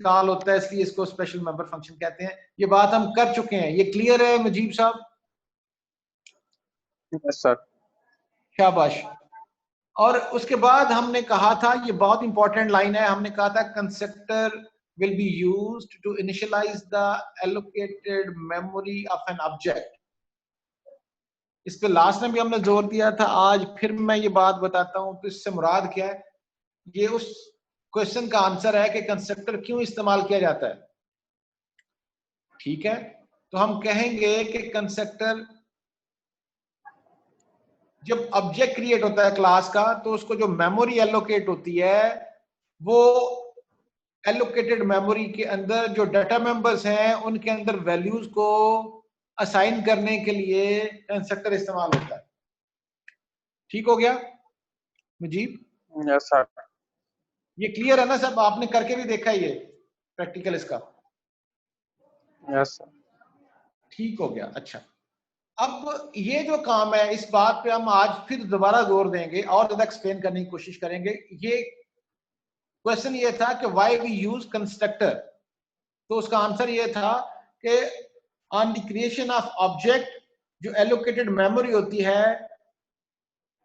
Call होता है, इसलिए इसको स्पेशल मेंबर फंक्शन कहते हैं। ये बात हम कर चुके हैं, ये क्लियर है मुजीब साहब? Yes sir. शाबाश। और उसके बाद हमने कहा था, ये बहुत इंपॉर्टेंट लाइन है, हमने कहा था constructor will be used to initialise the allocated memory of an object. इस पे लास्ट में भी हमने जोर दिया था, आज फिर मैं ये बात बताता हूं। तो इससे मुराद क्या है? ये उस क्वेश्चन का आंसर है कि कंस्ट्रक्टर क्यों इस्तेमाल किया जाता है। ठीक है, तो हम कहेंगे कि कंस्ट्रक्टर, जब ऑब्जेक्ट क्रिएट होता है क्लास का, तो उसको जो मेमोरी एलोकेट होती है, वो एलोकेटेड मेमोरी के अंदर जो डाटा मेंबर्स हैं उनके अंदर वैल्यूज को असाइन करने के लिए कंस्ट्रक्टर इस्तेमाल होता है। ठीक हो गया मुजीब? Yes sir. ये क्लियर है ना सब? आपने करके भी देखा है ये प्रैक्टिकल इसका? Yes sir. ठीक हो गया। अच्छा, अब ये जो काम है, इस बात पे हम आज फिर दोबारा जोर देंगे और ज्यादा एक्सप्लेन करने की कोशिश करेंगे। ये क्वेश्चन ये था कि व्हाई वी यूज कंस्ट्रक्टर। तो उसका आंसर ये था कि on the creation of object, जो एलोकेटेड मेमोरी होती है,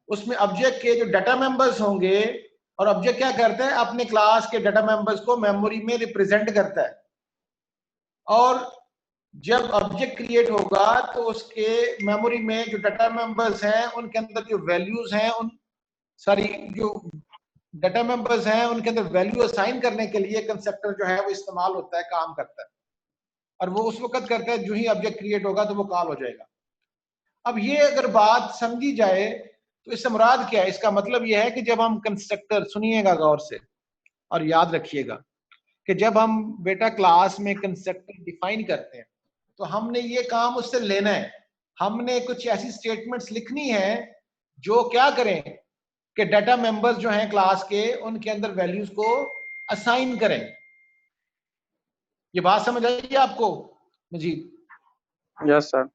उसमें ऑब्जेक्ट के जो डाटा मेंबर्स होंगे, और ऑब्जेक्ट क्या करता है, अपने क्लास के डाटा मेंबर्स को मेमोरी में रिप्रेजेंट करता है। और जब ऑब्जेक्ट क्रिएट होगा तो उसके मेमोरी में जो डाटा मेंबर्स हैं उनके अंदर जो वैल्यूज हैं, उन सारी जो डाटा मेंबर्स हैं उनके अंदर वैल्यू असाइन करने के लिए कंस्ट्रक्टर जो है वो इस्तेमाल होता है, काम करता है। और वो उस वक्त करता है जो ही ऑब्जेक्ट क्रिएट होगा तो वो कॉल हो जाएगा। अब ये अगर बात समझी जाए तो इससे मुराद क्या है? इसका मतलब यह है कि जब हम कंस्ट्रक्टर, सुनिएगा गौर से और याद रखिएगा, कि जब हम बेटा क्लास में कंस्ट्रक्टर डिफाइन करते हैं तो हमने ये काम उससे लेना है। हमने कुछ ऐसी स्टेटमेंट्स लिखनी है जो क्या करें कि डाटा मेंबर्स जो हैं क्लास के, उनके अंदर वैल्यूज को असाइन करें। ये बात समझ आई आपको मुजीब? Yes sir.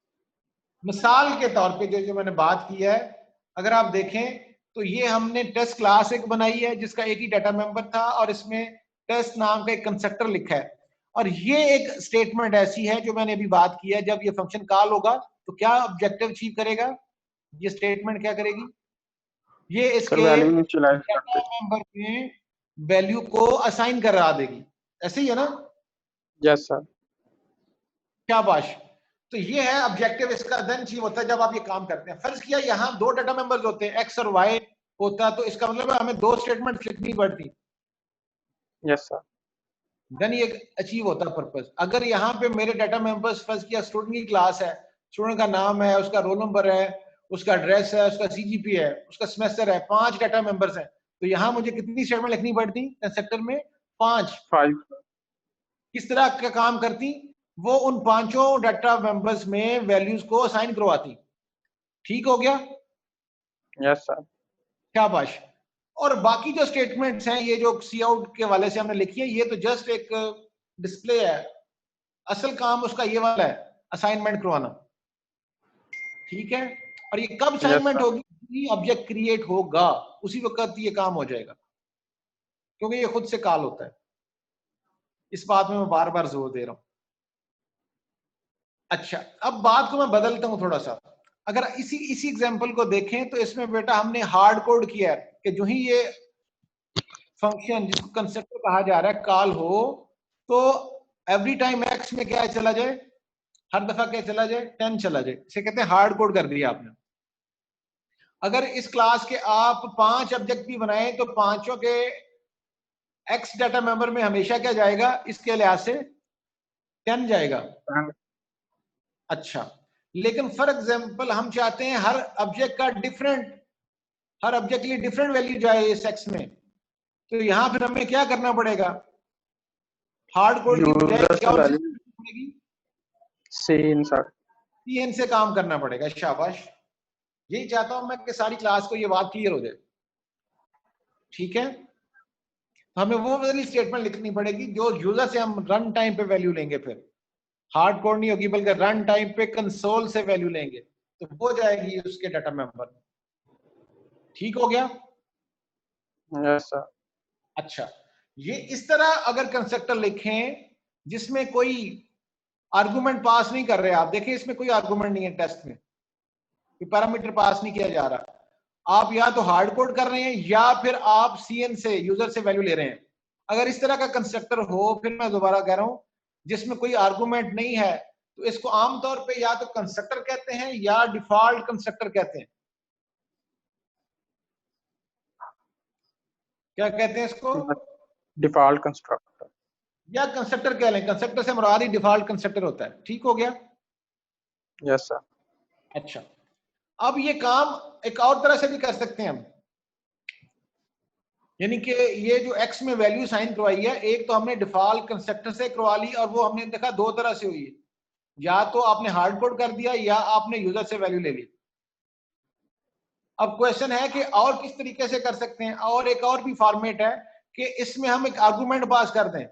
मिसाल के तौर पे जो जो मैंने बात की है, अगर आप देखें तो ये हमने टेस्ट क्लास एक बनाई है जिसका एक ही डाटा मेंबर था, और इसमें टेस्ट नाम का एक कंस्ट्रक्टर लिखा है। और ये एक स्टेटमेंट ऐसी है जो मैंने अभी बात की है, जब ये फंक्शन कॉल होगा तो क्या ऑब्जेक्टिव अचीव करेगा? ये स्टेटमेंट क्या करेगी? ये सर इसके वैल्यू इनिशियलाइज डाटा करते। मेंबर में वैल्यू को असाइन करा देगी। ऐसे ही है ना? Yes sir. शाबाश। तो ये है ऑब्जेक्टिव इसका। देन अचीव होता है जब आप ये काम करते हैं। फर्ज किया यहाँ दो डाटा मेंबर्स होते हैं, एक्स और वाई होता, तो इसका मतलब है हमें दो स्टेटमेंट लिखनी पड़ती। Yes sir. देन ये अचीव होता पर्पस। अगर यहाँ पे मेरे डाटा मेंबर्स, फर्ज किया स्टूडेंट की क्लास है, स्टूडेंट का नाम है, उसका रोल नंबर है, उसका एड्रेस है, उसका सीजीपी है, उसका सेमेस्टर है, 5 डाटा मेंबर्स हैं, तो यहाँ मुझे कितनी स्टेटमेंट लिखनी पड़ती कंस्ट्रक्टर में? 5। 5। किस तरह का काम करती? वो उन पांचों डाटा मेंबर्स में वैल्यूज को असाइन करवाती। ठीक हो गया? Yes sir. शाबाश। और बाकी जो स्टेटमेंट्स हैं, ये जो सी आउट के वाले से हमने लिखी है, ये तो जस्ट एक डिस्प्ले है। असल काम उसका ये वाला है, असाइनमेंट करवाना। ठीक है? और ये कब यस असाइनमेंट सर। होगी? ऑब्जेक्ट क्रिएट होगा उसी वक्त ये काम हो जाएगा, क्योंकि ये खुद से कॉल होता है। इस बात में मैं बार बार जोर दे रहा हूं। अच्छा, अब बात को मैं बदलता हूं थोड़ा सा। अगर इसी एग्जांपल को देखें तो इसमें बेटा हमने हार्ड कोड किया है कि जो ही ये फंक्शन जिसको कंस्ट्रक्टर कहा जा रहा है कॉल हो, तो एवरी टाइम एक्स में क्या चला जाए, हर दफा क्या चला जाए, 10 चला जाए। इसे कहते हैं हार्ड कोड कर दिया आपने। अगर इस क्लास के आप 5 ऑब्जेक्ट भी बनाए तो पांचों के एक्स डाटा मेंबर में हमेशा क्या जाएगा? इसके लिहाज से 10 जाएगा। अच्छा, लेकिन फॉर एग्जांपल हम चाहते हैं हर ऑब्जेक्ट का डिफरेंट, हर ऑब्जेक्ट के लिए डिफरेंट वैल्यू जाए इस एक्स में, तो यहां फिर हमें क्या करना पड़ेगा? हार्ड कोड की बजाय यूजर क्या से वैल्यू पड़ेगी? Same sir. सीएन से काम करना पड़ेगा। शाबाश। यही चाहता हूं मैं कि सारी क्लास को ये बात क्लियर हो जाए। ठीक है? तो हमें वो वाली स्टेटमेंट लिखनी पड़ेगी जो यूजर से हम रन टाइम पे वैल्यू लेंगे। फिर हार्ड कोड नहीं होगी, बल्कि रन टाइम पे कंसोल से वैल्यू लेंगे, तो वो जाएगी उसके डाटा मेंबर। ठीक हो गया? Yes sir. अच्छा, ये इस तरह अगर कंस्ट्रक्टर लिखें जिसमें कोई आर्गुमेंट पास नहीं कर रहे, आप देखें इसमें कोई आर्गुमेंट नहीं है, टेस्ट में कोई पैरामीटर पास नहीं किया जा रहा, आप या तो हार्ड कोड कर रहे हैं या फिर आप सीएन से, यूजर से वैल्यू ले रहे हैं। अगर इस तरह का कंस्ट्रक्टर हो, फिर मैं दोबारा कह रहा हूं, जिसमें कोई आर्गुमेंट नहीं है, तो इसको आमतौर पे या तो कंस्ट्रक्टर कहते हैं या डिफॉल्ट कंस्ट्रक्टर कहते हैं। क्या कहते हैं इसको? डिफॉल्ट कंस्ट्रक्टर या कंस्ट्रक्टर कह लें, कंस्ट्रक्टर से मुराद ही डिफॉल्ट कंस्ट्रक्टर होता है। ठीक हो गया? Yes sir. अच्छा, अब ये काम एक और तरह से भी कर सकते हैं हम, यानी कि ये जो x में वैल्यू साइन करवाई है, एक तो हमने डिफॉल्ट कंस्ट्रक्टर से करवा ली, और वो हमने देखा दो तरह से हुई है, या तो आपने हार्ड कोड कर दिया या आपने यूजर से वैल्यू ले ली। अब क्वेश्चन है कि और किस तरीके से कर सकते हैं, और एक और भी फॉर्मेट है कि इसमें हम एक आर्गुमेंट पास कर दें,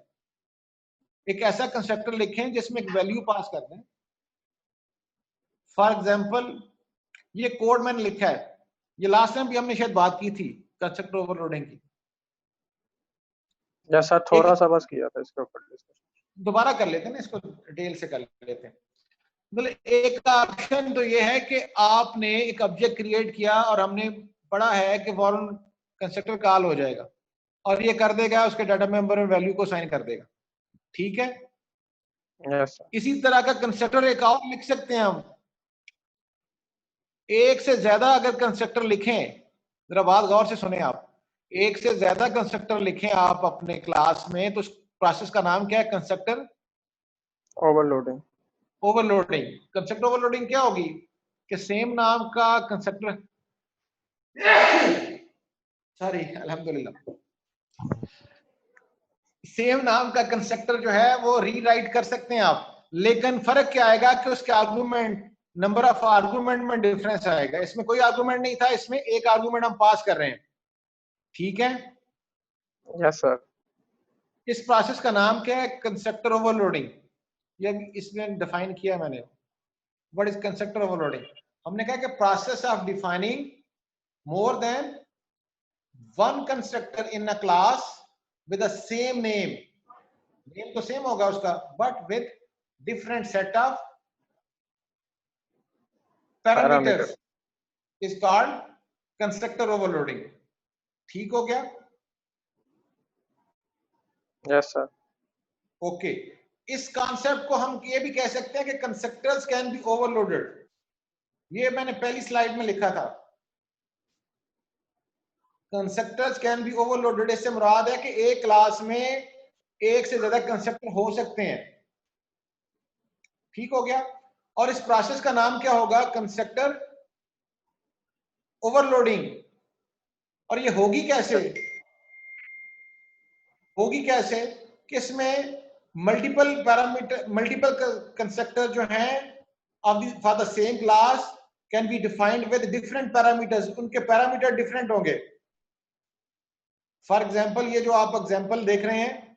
एक ऐसा कंस्ट्रक्टर लिखें जिसमें एक वैल्यू पास कर दें। फॉर एग्जाम्पल ये कोड मैंने लिखा है, ये लास्ट टाइम भी हमने शायद बात की थी कंस्ट्रक्टर ओवरलोडिंग की। यस सर, थोड़ा सा बस किया था इसके ऊपर डिस्कशन, दोबारा कर लेते हैं ना इसको, डिटेल से कर लेते हैं। मतलब एक ऑप्शन तो ये है कि आपने एक ऑब्जेक्ट क्रिएट किया और हमने पढ़ा है कि फॉरन कंस्ट्रक्टर कॉल हो जाएगा और ये कर देगा, उसके डाटा मेंबर में वैल्यू को साइन कर देगा। ठीक है? Yes sir. इसी तरह का कंस्ट्रक्टर एक और लिख सकते हैं हम, एक से ज्यादा अगर कंस्ट्रक्टर लिखें, जरा बात गौर से सुने आप, एक से ज्यादा कंस्ट्रक्टर लिखें आप अपने क्लास में, तो प्रोसेस का नाम क्या है? Constructor overloading. Overloading. Constructor overloading क्या होगी कि सेम नाम का कंस्ट्रक्टर, सॉरी अल्हम्दुलिल्लाह, सेम नाम का कंस्ट्रक्टर जो है वो रीराइट कर सकते हैं आप, लेकिन फर्क क्या आएगा कि उसके आर्गुमेंट, नंबर ऑफ आर्गुमेंट में डिफरेंस आएगा। इसमें कोई आर्गुमेंट नहीं था, इसमें एक आर्गुमेंट हम पास कर रहे हैं। ठीक है? Yes sir. इस प्रोसेस का नाम क्या है? Constructor overloading. ये इसमें डिफाइन किया मैंने, व्हाट इज कंस्ट्रक्टर ओवरलोडिंग। हमने कहा कि process of defining more than one constructor in a class with the same name, name तो सेम होगा उसका, but with different set of parameters is called constructor overloading. ठीक हो गया? Yes sir. ओके, इस कॉन्सेप्ट को हम ये भी कह सकते हैं कि कंस्ट्रक्टर्स कैन बी ओवरलोडेड। ये मैंने पहली स्लाइड में लिखा था, कंस्ट्रक्टर्स कैन बी ओवरलोडेड। इससे मुराद है कि एक क्लास में एक से ज्यादा कंस्ट्रक्टर हो सकते हैं। ठीक हो गया? और इस प्रोसेस का नाम क्या होगा? Constructor overloading. और ये होगी कैसे? होगी कैसे कि इसमें मल्टीपल पैरामीटर, मल्टीपल कंस्ट्रक्टर जो हैं for the same class can be defined with different parameters, उनके पैरामीटर डिफरेंट होंगे। फॉर एग्जांपल ये जो आप एग्जांपल देख रहे हैं,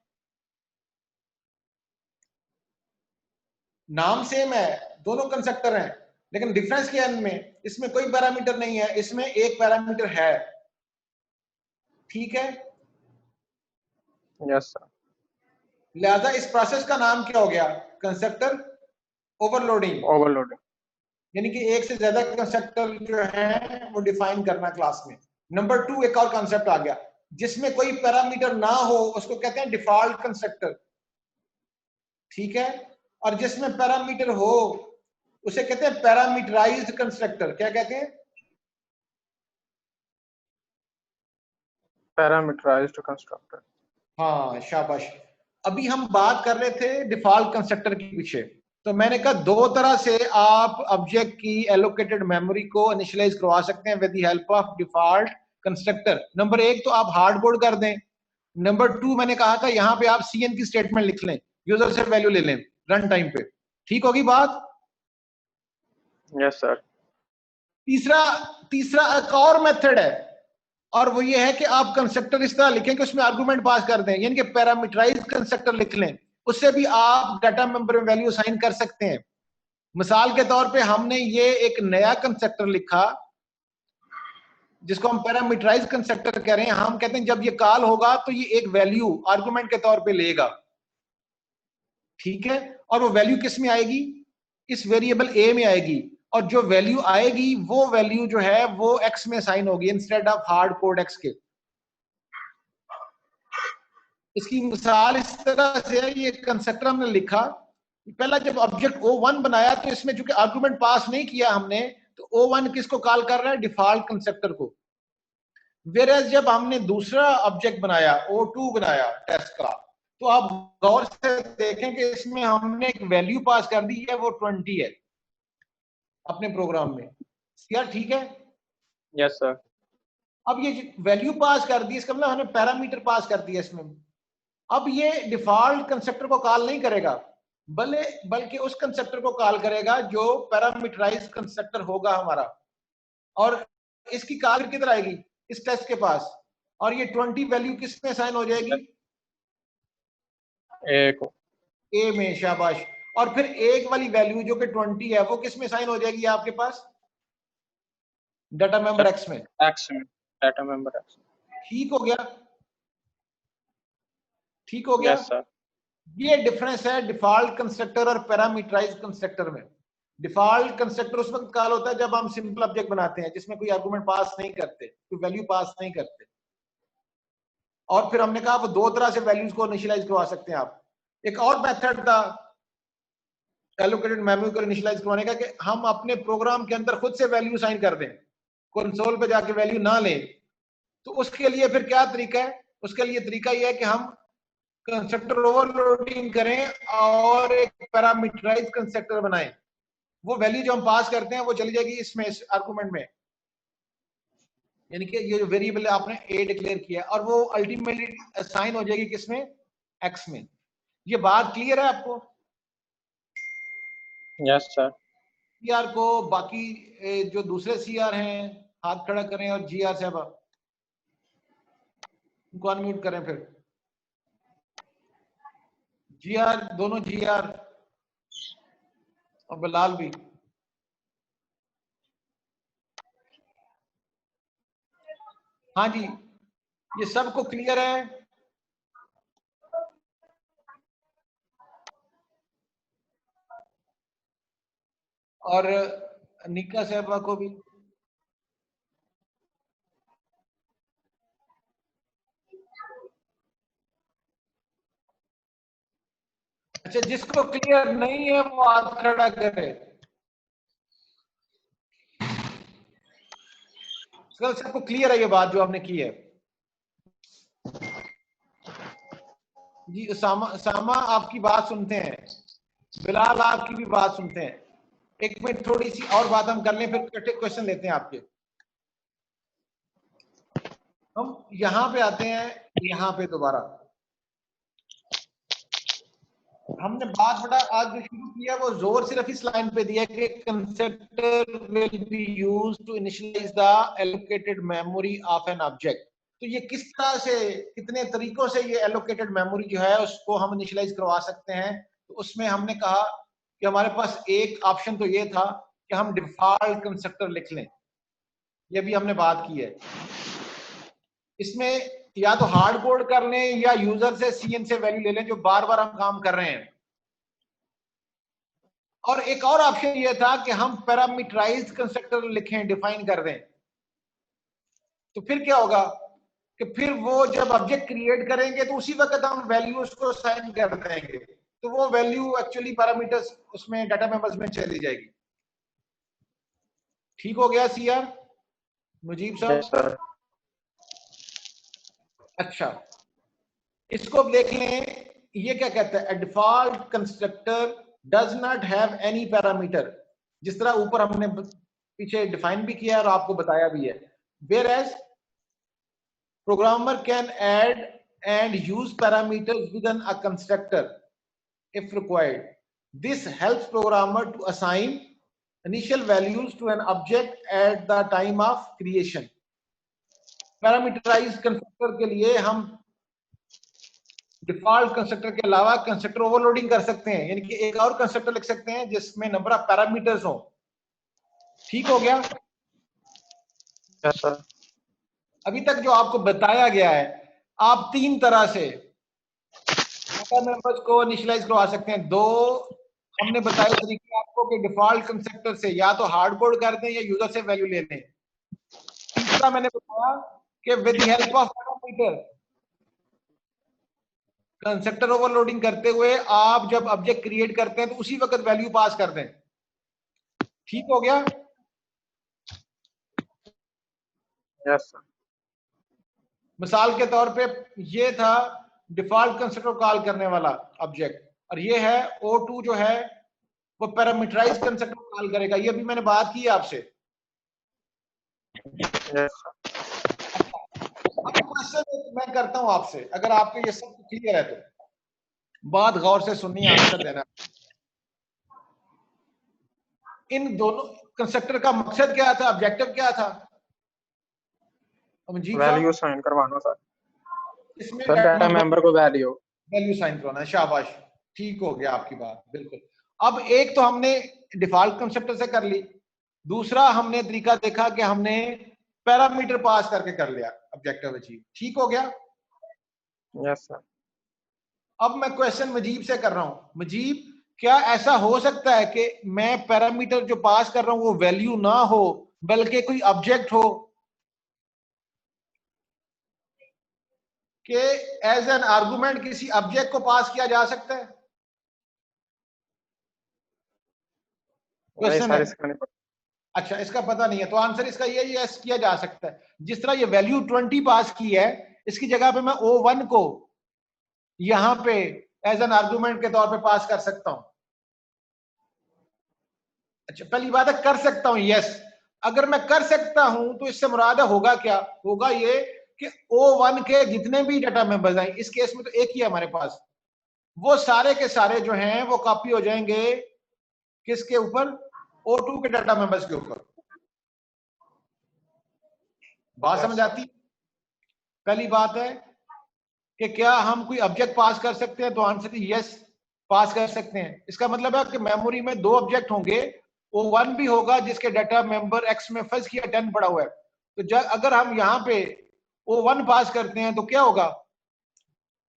नाम सेम है, दोनों कंस्ट्रक्टर हैं, लेकिन डिफरेंस क्या है इनमें? इसमें कोई पैरामीटर नहीं है, इसमें एक पैरामीटर है। ठीक है? Yes sir. लिहाजा इस प्रोसेस का नाम क्या हो गया? Constructor overloading. ओवरलोडिंग यानी कि एक से ज्यादा कंस्ट्रक्टर जो है वो डिफाइन करना क्लास में। नंबर 2 एक और कंसेप्ट आ गया, जिसमें कोई पैरामीटर ना हो उसको कहते हैं डिफॉल्ट कंस्ट्रक्टर। ठीक है? और जिसमें पैरामीटर हो उसे कहते हैं पैरामीटराइज्ड कंस्ट्रक्टर। क्या कहते हैं? Parameterised constructor. हाँ शाबाश। अभी हम बात कर रहे थे डिफॉल्ट कंस्ट्रक्टर के पीछे, तो मैंने कहा दो तरह से आप ऑब्जेक्ट की एलोकेटेड मेमोरी को इनिशियलाइज करवा सकते हैं with the help of default constructor. Number 1 तो आप हार्ड कोड कर दें, नंबर 2 मैंने कहा था यहां पे आप सीएन की स्टेटमेंट लिख लें, यूजर से वैल्यू ले लें रन टाइम पे। ठीक होगी बात? Yes sir. तीसरा एक और मेथड है, और वो ये है कि आप कंस्ट्रक्टर इस तरह लिखें कि उसमें आर्गुमेंट पास कर दें, यानी कि पैरामीटराइज्ड कंस्ट्रक्टर लिख लें, उससे भी आप डाटा मेंबर में वैल्यू असाइन कर सकते हैं। मिसाल के तौर पे हमने ये एक नया कंस्ट्रक्टर लिखा जिसको हम पैरामीटराइज कंस्ट्रक्टर कह रहे हैं, हम कहते हैं जब ये कॉल होगा तो ये एक वैल्यू आर्गुमेंट के तौर पे लेगा, ठीक है, और वो वैल्यू किस में आएगी, इस वेरिएबल ए में आएगी, और जो वैल्यू आएगी वो वैल्यू जो है वो एक्स में साइन होगी instead of hard code x के। इसकी मिसाल इस तरह से है, ये कंस्ट्रक्टर हमने लिखा, पहला जब ऑब्जेक्ट O1 बनाया तो इसमें चूंकि आर्गुमेंट पास नहीं किया हमने, तो O1 किसको कॉल कर रहा है, डिफॉल्ट कंस्ट्रक्टर को। वेयर जब हमने दूसरा ऑब्जेक्ट बनाया, O2 बनाया टेस्ट का, तो आप गौर से देखें कि इसमें हमने एक वैल्यू पास कर दी है, वो 20 है अपने प्रोग्राम में। यार ठीक है, यस सर। अब ये वैल्यू पास कर दी, इसका मतलब हमने पैरामीटर पास कर दिया इसमें। अब ये डिफॉल्ट कंस्ट्रक्टर को कॉल नहीं करेगा, बल्कि उस कंस्ट्रक्टर को कॉल करेगा जो पैरामीटराइज कंस्ट्रक्टर होगा हमारा, और इसकी कॉल किधर आएगी, इस टेस्ट के पास, और ये 20 वैल्यू किस में साइन हो जाएगी, ए को, ए में, शाबाश। और फिर एक वाली वैल्यू जो कि 20 है वो किस में साइन हो जाएगी आपके पास, डाटा मेंबर एक्स में, एक्स में, डाटा मेंबर एक्स। ठीक हो गया, ठीक हो गया। Yes sir. ये डिफरेंस है डिफॉल्ट कंस्ट्रक्टर और पैरामीटराइज कंस्ट्रक्टर में। डिफॉल्ट कंस्ट्रक्टर उस वक्त कॉल होता है जब हम सिंपल ऑब्जेक्ट बनाते हैं जिसमें कोई आर्गुमेंट पास नहीं करते, कोई वैल्यू पास नहीं करते, और फिर हमने कहा वो दो तरह से वैल्यूज को इनिशियलाइज करवा सकते हैं आप। एक और मेथड था एलोकेटेड मेमोरी को इनिशियलाइज करवाने का, कि हम अपने प्रोग्राम के अंदर खुद से वैल्यू साइन कर दें, कंसोल पे जाके वैल्यू ना लें। तो उसके लिए फिर क्या तरीका है, उसके लिए तरीका यह है कि हम कंस्ट्रक्टर ओवरलोडिंग करें और एक पैरामीटराइज कंस्ट्रक्टर बनाएं। वो वैल्यू जो हम पास करते हैं वो चली जाएगी इसमें, इस आर्गुमेंट में, यानी कि ये जो वेरिएबल आपने ए डिक्लेयर किया, और वो अल्टीमेटली असाइन हो जाएगी किसमें, एक्स में। ये बात क्लियर है आपको? Yes sir. सीआर को बाकी जो दूसरे सीआर हैं हाथ खड़ा करें, और जीआर साहब उनको अनम्यूट करें फिर। जीआर, दोनों जीआर, और बिलाल भी। हाँ जी, ये सबको क्लियर है? और निका साहबा को भी। अच्छा, जिसको क्लियर नहीं है वो हाथ खड़ा करे। सबको क्लियर है ये बात जो आपने की है? जी सामा आपकी बात सुनते हैं, बिलाल आपकी भी बात सुनते हैं। एक मिनट, थोड़ी सी और बात हम कर लें, फिर क्वेश्चन लेते हैं आपके। हम यहां पे आते हैं, यहां पे दोबारा हमने बात बड़ा आज जो शुरू किया वो जोर सिर्फ इस लाइन पे दिया कि constructor will be used to initialise the allocated memory of an object. तो ये किस तरह से, कितने तरीकों से ये एलोकेटेड मेमोरी जो है उसको हम इनिशियलाइज करवा सकते हैं। तो उसमें हमने कहा कि हमारे पास एक ऑप्शन तो ये था कि हम डिफॉल्ट कंस्ट्रक्टर लिख लें, ये भी हमने बात की है। इसमें या तो हार्ड कोड कर लें या यूजर से सीएन से वैल्यू ले लें, जो बार बार हम काम कर रहे हैं। और एक और ऑप्शन ये था कि हम पैरामीटराइज्ड कंस्ट्रक्टर लिखें, डिफाइन कर दें। तो फिर क्या होगा कि फिर वो जब ऑब्जेक्ट क्रिएट करेंगे तो उसी वक्त हम वैल्यू उसको साइन कर देंगे, तो वो वैल्यू एक्चुअली पैरामीटर्स उसमें डाटा मेंबर्स में चली जाएगी। ठीक हो गया सीआर मुजीब साहब? Yes sir. अच्छा, इसको देख लें, ये क्या कहता है, default constructor does not have any parameter, जिस तरह ऊपर हमने पीछे डिफाइन भी किया और आपको बताया भी है। whereas programmer can add and use parameters within a constructor if required. This helps programmer to assign initial values to an object at the time of creation. Parameterised constructor के लिए हम डिफॉल्ट कंस्ट्रक्टर के अलावा constructor overloading कर सकते हैं, यानी कि एक और कंस्ट्रक्टर लिख सकते हैं जिसमें नंबर ऑफ पैरामीटर्स हो। ठीक हो गया? Yes sir. अभी तक जो आपको बताया गया है, आप 3 तरह से डेटा मेंबर्स को इनिशियलाइज करवा सकते हैं। 2 हमने बताए तरीके आपको कि डिफॉल्ट कंस्ट्रक्टर से या तो हार्ड कोड कर दें या यूजर से वैल्यू ले लें। तीसरा मैंने बताया कि with the help of parameter constructor overloading करते हुए आप जब ऑब्जेक्ट क्रिएट करते हैं तो उसी वक्त वैल्यू पास कर दें। ठीक हो गया? Yes sir. मिसाल के तौर पे ये था डिफॉल्ट कंस्ट्रक्टर कॉल करने वाला ऑब्जेक्ट, और ये है O2 जो है वो पैरामीटराइज कंस्ट्रक्टर कॉल करेगा। ये भी मैंने बात की आपसे। Yes sir. अब क्वेश्चन मैं करता हूं आपसे, अगर आपको ये सब क्लियर है तो बात गौर से सुननी, आंसर देना। इन दोनों कंस्ट्रक्टर का मकसद क्या था, ऑब्जेक्टिव क्या था अमनजीत साहब? वैल्यू साइन करवाना सर। इसमें सर डाटा मेंबर को वैल्यू साइन करवाना है। शाबाश, ठीक हो गया आपकी बात, बिल्कुल। अब एक तो हमने डिफॉल्ट कंस्ट्रक्टर से कर ली, दूसरा हमने तरीका देखा कि हमने पैरामीटर पास करके कर लिया, ऑब्जेक्टिव अचीव। ठीक हो गया? Yes sir. अब मैं क्वेश्चन मजीब से कर रहा हूं। मजीब, क्या ऐसा हो सकता है कि मैं पैरामीटर जो पास कर रहा हूं वो वैल्यू ना हो बल्कि कोई ऑब्जेक्ट हो, कि एज एन आर्गुमेंट किसी ऑब्जेक्ट को पास किया जा सकता है? क्वेश्चन है। अच्छा, इसका पता नहीं है तो आंसर इसका ये यस किया जा सकता है। जिस तरह ये वैल्यू 20 पास की है, इसकी जगह पे मैं O1 को यहां पे एज एन आर्गुमेंट के तौर पे पास कर सकता हूं। अच्छा, पहली बात है कर सकता हूं, यस। अगर मैं कर सकता हूं तो इससे मुराद होगा क्या? होगा ये कि O1 के जितने भी डाटा मेंबर्स हैं, इस केस में तो एक ही है हमारे पास, वो सारे के सारे जो हैं वो कॉपी हो जाएंगे किसके ऊपर? O2 के डाटा मेंबर्स के ऊपर। बात समझ आती? पहली बात है कि क्या हम कोई ऑब्जेक्ट पास कर सकते हैं, तो आंसर यस, पास कर सकते हैं। इसका मतलब है कि मेमोरी में 2 ऑब्जेक्ट होंगे, O1 भी होगा जिसके डाटा मेंबर X में फर्ज किया 10 पड़ा हुआ है, तो जब अगर हम यहां पे O1 पास करते हैं तो क्या होगा?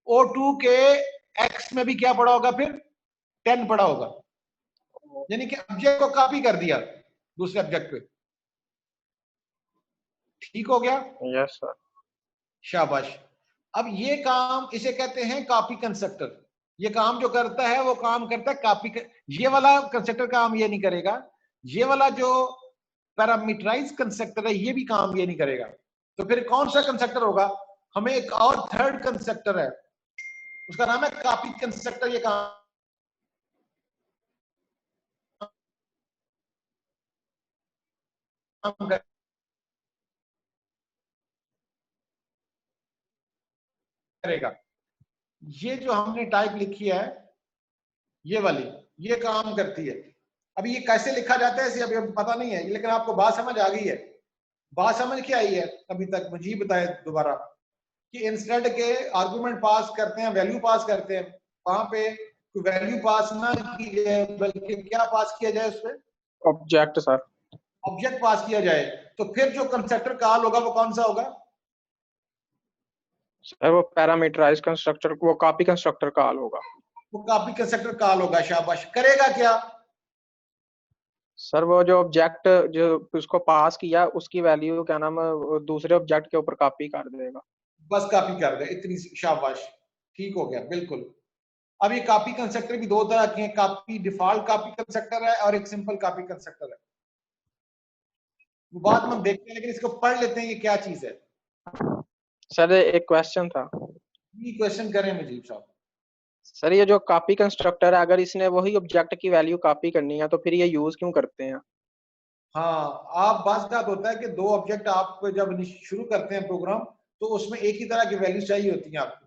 O2 के X में भी क्या पड़ा होगा? फिर 10 पड़ा होगा, यानी कि ऑब्जेक्ट को कॉपी कर दिया दूसरे ऑब्जेक्ट पे। ठीक हो गया? Yes sir. शाबाश। अब ये काम, इसे कहते हैं कॉपी कंस्ट्रक्टर। ये काम जो करता है वो काम करता है कॉपी ये वाला कंस्ट्रक्टर काम ये नहीं करेगा। ये वाला जो पैरामीटराइज कंस्ट्रक्टर है ये भी काम ये नहीं करेगा। तो फिर कौन सा कंस्ट्रक्टर होगा? हमें एक और थर्ड कंस्ट्रक्टर है, उसका नाम है कॉपी कंस्ट्रक्टर। ये काम करेगा। ये जो हमने टाइप लिखी है ये वाली, ये काम करती है। अभी ये कैसे लिखा जाता है इसे अभी पता नहीं है, लेकिन आपको बात समझ आ गई है। बात समझ के आई है अभी तक? मुझे बताए दोबारा कि इंस्टेंट के आर्गुमेंट पास करते हैं, वैल्यू पास करते हैं, वहां पे वैल्यू पास ना की जाए बल्कि क्या पास किया जाए? उसमें ऑब्जेक्ट सर। ऑब्जेक्ट पास किया जाए। तो फिर जो कंस्ट्रक्टर कॉल होगा वो कौन सा होगा? सर वो पैरामीटराइज कंस्ट्रक्टर, वो कॉपी कंस्ट्रक्टर कॉल होगा। वो कॉपी कंस्ट्रक्टर कॉल होगा। शाबाश। करेगा क्या? सर वो जो ऑब्जेक्ट जो उसको पास किया उसकी वैल्यू क्या नाम है, वो दूसरे ऑब्जेक्ट के ऊपर कॉपी कर देगा। बस कॉपी कर दे, इतनी। शाबाश, ठीक हो गया, बिल्कुल। अब ये कॉपी कंस्ट्रक्टर भी 2 तरह के हैं, कॉपी डिफॉल्ट कॉपी कंस्ट्रक्टर है और एक सिंपल कॉपी कंस्ट्रक्टर है। वो बाद में हम देखते हैं, लेकिन इसको पढ़ लेते हैं ये क्या चीज है। सर एक क्वेश्चन था। ये क्वेश्चन करें मुजीब साहब। सर ये जो कॉपी कंस्ट्रक्टर है, अगर इसने वही ऑब्जेक्ट की वैल्यू कॉपी करनी है तो फिर ये यूज क्यों करते हैं? हाँ, आप बात का होता है कि 2 ऑब्जेक्ट आप जब शुरू करते हैं प्रोग्राम तो उसमें एक ही तरह की वैल्यू चाहिए होती है आपको,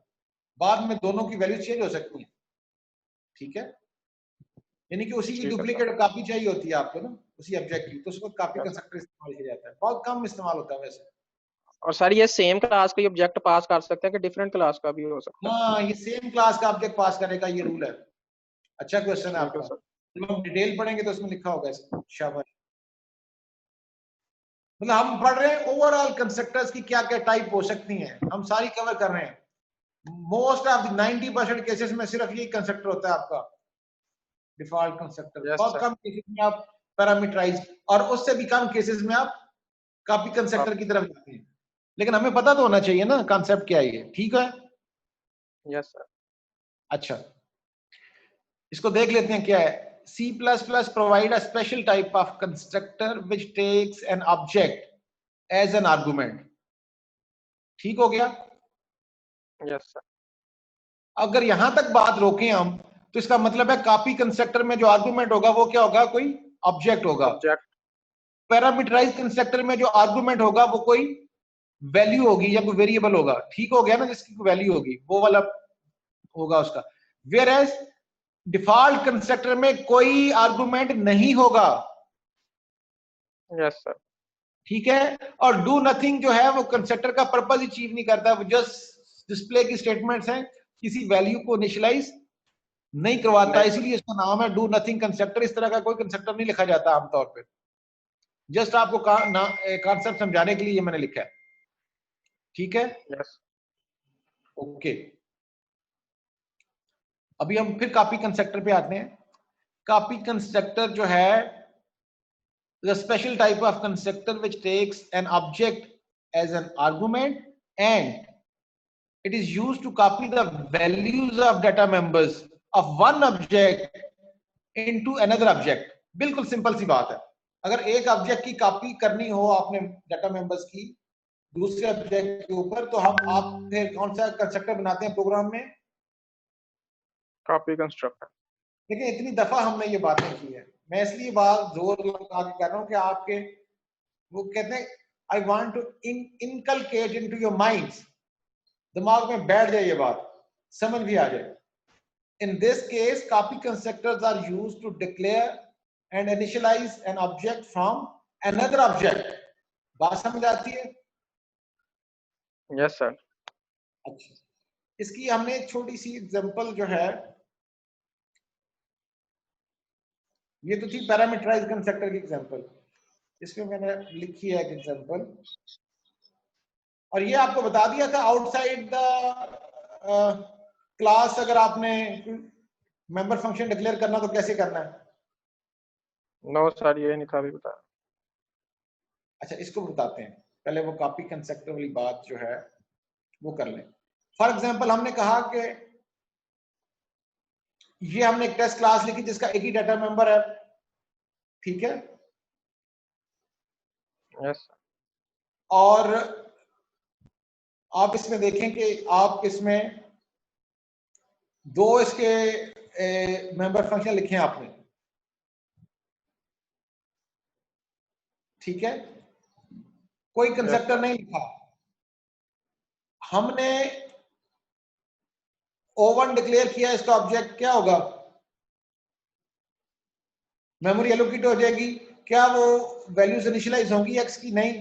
बाद में दोनों की वैल्यू चेंज हो सकती है। ठीक है, यानी कि उसी की ठीक है सर। डुप्लीकेट कॉपी चाहिए होती है आपको ना, उसी ऑब्जेक्ट की, तो उसको कॉपी यस। कंस्ट्रक्टर इस्तेमाल किया जाता है। बहुत कम इस्तेमाल होता है वैसे। और सर ये सेम क्लास का ऑब्जेक्ट पास कर सकते हैं कि डिफरेंट क्लास का भी हो सकता है? हाँ, ये सेम क्लास का ऑब्जेक्ट पास करने का ये रूल है। अच्छा क्वेश्चन है ठीक है आपका, सर। जब हम डिटेल पढ़ेंगे तो उसमें लिखा होगा इसमें। शाबाश। मतलब हम पढ़ रहे हैं ओवरऑल कंस्ट्रक्टर्स की क्या क्या टाइप हो सकती हैं, हम सारी कवर कर रहे हैं। मोस्ट ऑफ द 90% केसेस में सिर्फ यही कंस्ट्रक्टर होता है आपका डिफॉल्ट कंस्ट्रक्टर। यस बहुत सर। कम केसेस में आप पैरामीटराइज, और उससे भी कम केसेस में आप कॉपी कंस्ट्रक्टर की तरफ जाते हैं। लेकिन हमें पता तो होना चाहिए ना कॉन्सेप्ट क्या है ये, ठीक है। Yes sir. अच्छा, इसको देख लेते हैं क्या है। C++ provide a special type of constructor which takes an object as an argument। ठीक हो गया। Yes sir. अगर यहां तक बात रोकें हम, तो इसका मतलब है कॉपी कंस्ट्रक्टर में जो आर्गुमेंट होगा वो क्या होगा, कोई ऑब्जेक्ट होगा। ऑब्जेक्ट। पैरामीटराइज कंस्ट्रक्टर में जो आर्गुमेंट होगा वो कोई वैल्यू होगी या कोई वेरिएबल होगा। ठीक हो गया ना, जिसकी वैल्यू होगी वो वाला होगा उसका। वेयर एज डिफॉल्ट कंस्ट्रक्टर में कोई आर्गुमेंट नहीं होगा। Yes sir. ठीक है। और डू नथिंग जो है वो कंस्ट्रक्टर का पर्पस अचीव नहीं करता, वो जस्ट डिस्प्ले की स्टेटमेंट्स हैं, किसी वैल्यू को इनिशियलाइज नहीं करवाता, नहीं कर। इसीलिए इसका नाम है डू नथिंग कंस्ट्रक्टर। इस तरह का कोई कंस्ट्रक्टर नहीं लिखा जाता आमतौर पे, जस्ट आपको कॉन्सेप्ट समझाने के लिए ये मैंने लिखा है। ठीक है, यस। ओके। अभी हम फिर कॉपी कंस्ट्रक्टर पे आते हैं। कॉपी कंस्ट्रक्टर जो है the special type of constructor which takes an object as an argument and it is used to copy the values of data members of one object into another object। बिल्कुल simple सी बात है। अगर एक object की copy करनी हो आपने data members की दूसरे ऑब्जेक्ट के ऊपर, तो हम आप फिर कौन सा कंस्ट्रक्टर बनाते हैं प्रोग्राम में। Copy constructor. लेकिन इतनी दफा हमने ये बातें की है, मैं इसलिए बात जोर लगा के कर रहा हूं कि आपके, वो कहते हैं I want to inculcate into your mind, दिमाग में बैठ जाए ये बात, समझ भी आ जाए। In this case copy constructors are used to declare and initialise an object from another object. बात समझ आती है। Yes sir. अच्छा, इसकी हमने छोटी सी एग्जांपल जो है, ये तो थी पैरामीटराइज कंस्ट्रक्टर की एग्जांपल, इसमें मैंने लिखी है एक एग्जांपल, और ये आपको बता दिया था आउटसाइड द क्लास अगर आपने मेंबर फंक्शन डिक्लेयर करना तो कैसे करना है। नो सर, ये नहीं था अभी बताया। अच्छा, इसको बताते हैं, पहले वो कॉपी कंस्ट्रक्टर वाली बात जो है वो कर लें। फॉर एग्जांपल हमने कहा कि ये हमने एक टेस्ट क्लास लिखी जिसका एक ही डाटा मेंबर है, ठीक है। यस। और आप इसमें देखें कि आप इसमें दो इसके मेंबर फंक्शन लिखे हैं आपने, ठीक है, कोई यस कंस्ट्रक्टर सर। नहीं लिखा। हमने O1 डिक्लेयर किया, इसका ऑब्जेक्ट क्या होगा, मेमोरी एलोकेट हो जाएगी। क्या वो वैल्यूज इनिशियलाइज होंगी एक्स की, नहीं।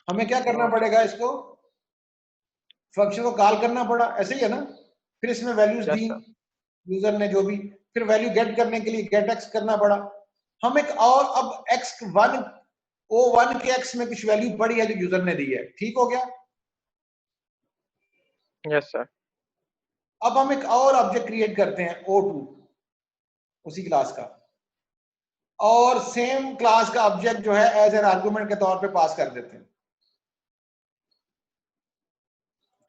हमें क्या करना नो सर। पड़ेगा, इसको फंक्शन को कॉल करना पड़ा, ऐसे ही है ना। फिर इसमें वैल्यूज दी यस सर। यूजर ने जो भी, फिर वैल्यू गेट करने के लिए गेट एक्स करना पड़ा। हम एक और अब एक्स वन O1 के एक्स में कुछ वैल्यू पड़ी है जो यूजर ने दी है, ठीक हो गया। Yes sir. अब हम एक और ऑब्जेक्ट क्रिएट करते हैं O2 उसी क्लास का, और सेम क्लास का ऑब्जेक्ट जो है एज एन आर्गुमेंट के तौर पे पास कर देते हैं,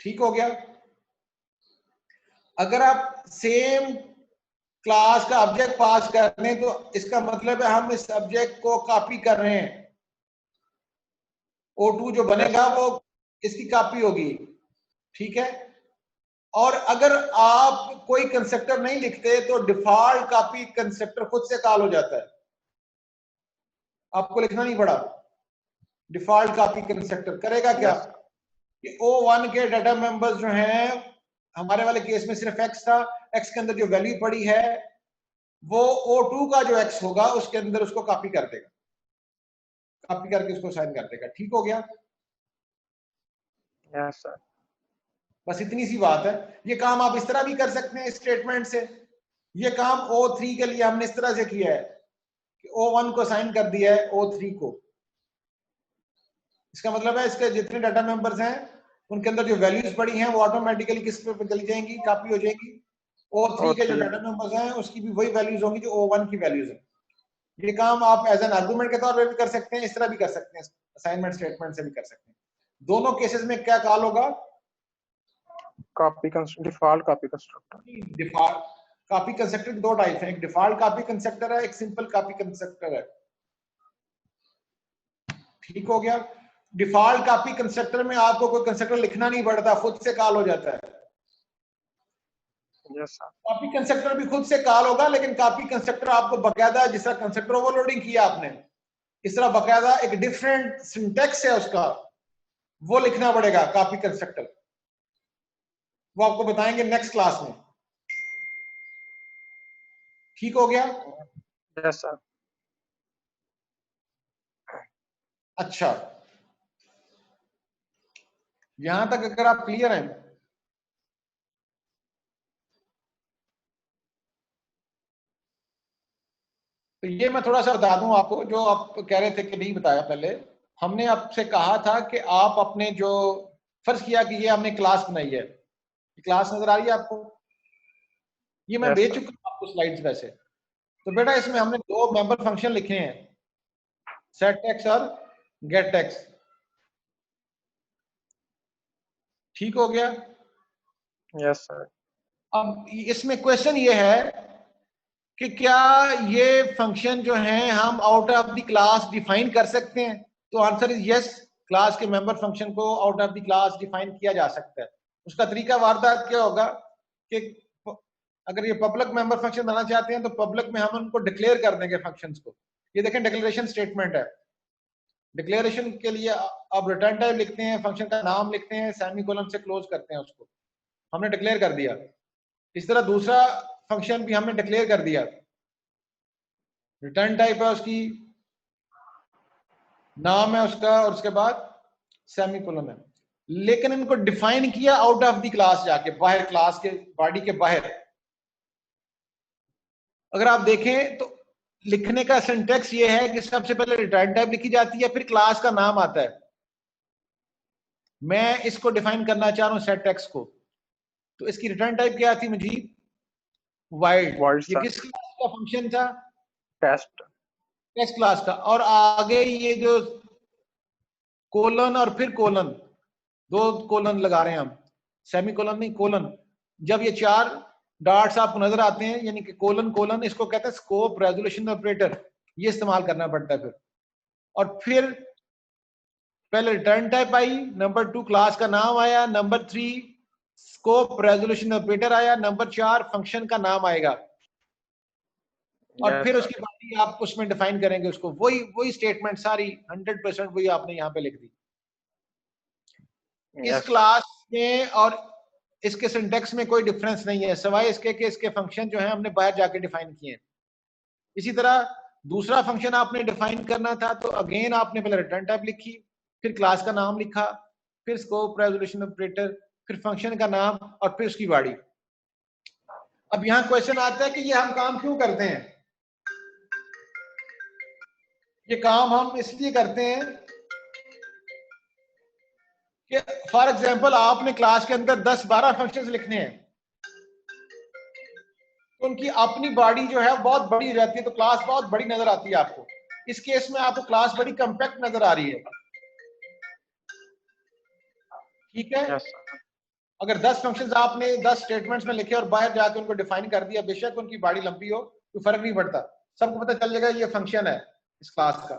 ठीक हो गया। अगर आप सेम क्लास का ऑब्जेक्ट पास कर दें तो इसका मतलब है हम इस ऑब्जेक्ट को कॉपी कर रहे हैं। O2 जो यस बनेगा सर। वो इसकी कॉपी होगी, ठीक है। और अगर आप कोई कंस्ट्रक्टर नहीं लिखते तो डिफॉल्ट कॉपी कंस्ट्रक्टर खुद से कॉल हो जाता है, आपको लिखना नहीं पड़ा। डिफॉल्ट कॉपी कंस्ट्रक्टर करेगा क्या यस सर। कि O1 के डाटा मेंबर्स जो हैं, हमारे वाले केस में सिर्फ x था, x के अंदर जो वैल्यू पड़ी है वो O2 का जो x होगा उसके अंदर उसको कॉपी कर देगा, कॉपी करके उसको साइन कर देगा, ठीक हो गया। Yes sir. बस इतनी सी बात है। ये काम आप इस तरह भी कर सकते हैं स्टेटमेंट से। ये काम O3 के लिए हमने इस तरह से किया है कि O1 को साइन कर दिया है O3 को, इसका मतलब है इसके जितने डाटा मेंबर्स हैं उनके अंदर जो वैल्यूज पड़ी हैं वो ऑटोमेटिकली किस पे चली जाएंगी, कॉपी हो जाएगी। O3 के जो डाटा मेंबर्स हैं उसकी भी वही वैल्यूज होंगी जो O1 की वैल्यूज है। ये काम आप एज एन आर्गुमेंट के तौर पे भी कर सकते हैं, इस तरह भी कर सकते हैं, असाइनमेंट स्टेटमेंट से भी कर सकते हैं। दोनों केसेस में क्या कॉल होगा? Copy default copy constructor. Default copy constructor दो टाइप हैं, एक डिफॉल्ट कॉपी कंस्ट्रक्टर है, एक सिंपल कॉपी कंस्ट्रक्टर है। ठीक हो गया। डिफॉल्ट कॉपी कंस्ट्रक्टर में आपको कोई कंस्ट्रक्टर लिखना नहीं पड़ता, खुद से कॉल हो जाता है। कॉपी कंस्ट्रक्टर भी खुद से कॉल होगा, लेकिन कॉपी कंस्ट्रक्टर आपको बकायदा, जिस तरह कंस्ट्रक्टर ओवरलोडिंग किया आपने, इस तरह बकायदा एक डिफरेंट सिंटेक्स है उसका, वो लिखना पड़ेगा कॉपी कंस्ट्रक्टर। वो आपको बताएंगे नेक्स्ट क्लास में। ठीक हो गया? Yes sir. अच्छा, यहां तक अगर आप क्लियर हैं तो ये मैं थोड़ा सा बता दूं आपको, जो आप कह रहे थे कि नहीं बताया पहले। हमने आपसे कहा था कि आप अपने जो, फर्ज किया कि ये हमने क्लास बनाई है, क्लास नजर आ रही है आपको? ये मैं भेज चुका हूं आपको स्लाइड्स वैसे। तो बेटा इसमें हमने दो मेंबर फंक्शन लिखे हैं, सेट टेक्स्ट और गेट टेक्स्ट। ठीक हो गया? Yes sir. अब इसमें क्वेश्चन ये है कि क्या ये फंक्शन जो है हम out of the class define कर सकते हैं? तो आंसर इज यस, क्लास के मेंबर फंक्शन को out of the class define किया जा सकता है। उसका तरीका वारदात क्या होगा कि अगर ये पब्लिक मेंबर फंक्शन बनाना चाहते हैं तो पब्लिक में हम उनको डिक्लेयर कर देंगे फंक्शंस को। ये देखें डिक्लेरेशन स्टेटमेंट है। डिक्लेरेशन के लिए आप रिटर्न टाइप लिखते हैं, फंक्शन का नाम लिखते हैं, सेमीकोलन से क्लोज करते हैं उसको, हमने डिक्लेयर कर दिया। इस तरह दूसरा फंक्शन भी हमने डिक्लेयर कर दिया, रिटर्न टाइप है उसकी, नाम है उसका, और उसके बाद सेमीकोलन है। लेकिन इनको डिफाइन किया आउट ऑफ द क्लास, जाके बाहर, क्लास के बॉडी के बाहर। अगर आप देखें तो लिखने का सिंटेक्स ये है कि सबसे पहले रिटर्न टाइप लिखी जाती है, फिर क्लास का नाम आता है। मैं इसको डिफाइन करना चाह रहा हूं सेट टेक्स्ट को, तो इसकी रिटर्न टाइप क्या थी मुझे? वाइड। ये किस क्लास का फंक्शन था? टेक्स्ट क्लास का। और आगे ये जो कोलन और फिर कोलन, दो कोलन लगा रहे हैं हम, सेमी कोलन नहीं कोलन। जब ये चार डॉट्स आपको नजर आते हैं, यानी कि कोलन कोलन, इसको कहते हैं स्कोप रेजोल्यूशन ऑपरेटर, ये इस्तेमाल करना पड़ता है फिर। और फिर पहले रिटर्न टाइप आई, नंबर 2 क्लास का नाम आया, नंबर 3 स्कोप रेजोल्यूशन ऑपरेटर आया, नंबर 4 फंक्शन का नाम आएगा, और फिर उसके बाद आप उसमें डिफाइन करेंगे उसको। वही वही स्टेटमेंट सारी 100% वही आपने यहाँ पे लिख दी। इस क्लास में और इसके सिंटेक्स में कोई डिफरेंस नहीं है, सिवाय इसके कि इसके फंक्शन जो है हमने बाहर जाके डिफाइन किए हैं। इसी तरह दूसरा फंक्शन आपने डिफाइन करना था, तो अगेन आपने पहले रिटर्न टाइप लिखी, फिर क्लास का नाम लिखा, फिर स्कोप रेजोल्यूशन ऑपरेटर, फिर फंक्शन का नाम, और फिर उसकी बॉडी। अब यहाँ क्वेश्चन आता है कि ये हम काम क्यों करते हैं? ये काम हम इसलिए करते हैं कि फॉर एग्जांपल आपने क्लास के अंदर 10-12 फंक्शंस लिखने हैं, तो उनकी अपनी बॉडी जो है बहुत बड़ी हो जाती है, तो क्लास बहुत बड़ी नजर आती है आपको। इस केस में आपको क्लास बड़ी कम्पैक्ट नजर आ रही है। ठीक है? अगर 10 फंक्शंस आपने 10 स्टेटमेंट्स में लिखे और बाहर जाके उनको डिफाइन कर दिया, बेशक उनकी बॉडी लंबी हो, कोई फर्क नहीं पड़ता, सबको पता चल जाएगा ये फंक्शन है इस क्लास का।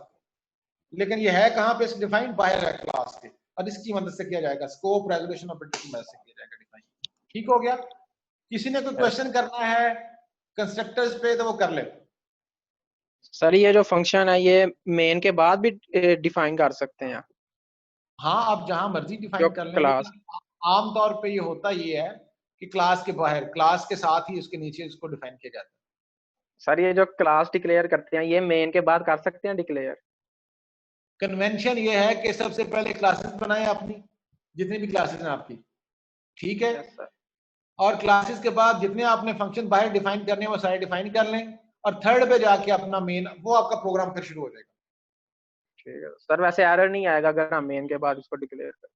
लेकिन ये है कहां पे डिफाइन? बाहर है क्लास के, और इसकी मदद से किया जाएगा, स्कोप रेजोल्यूशन ऑपरेटर की मदद से किया जाएगा डिफाइन। ठीक हो गया? किसी ने कोई क्वेश्चन करना है कंस्ट्रक्टर्स पे तो वो कर ले। सर ये जो फंक्शन है ये मेन के बाद भी डिफाइन कर सकते हैं? हाँ, आप जहां मर्जी डिफाइन कर लें, लेकिन आमतौर पे ये होता ये है कि क्लास के बाहर, क्लास के साथ ही उसके नीचे इसको डिफाइन किया जाता है। सर ये जो क्लास डिक्लेयर करते हैं ये मेन के बाद कर सकते हैं डिक्लेयर? कन्वेंशन ये है कि सबसे पहले क्लासेस बनाएं अपनी, जितनी भी क्लासेस हैं आपकी, ठीक है? और क्लासेस के बाद जितने आपने फंक्शन बाहर डिफाइन करने हैं वो सारे डिफाइन कर लें, और थर्ड पे जाके अपना मेन, वो आपका प्रोग्राम फिर शुरू हो जाएगा। ठीक है सर, वैसे एरर नहीं आएगा अगर हम मेन के बाद इसको डिक्लेयर करें?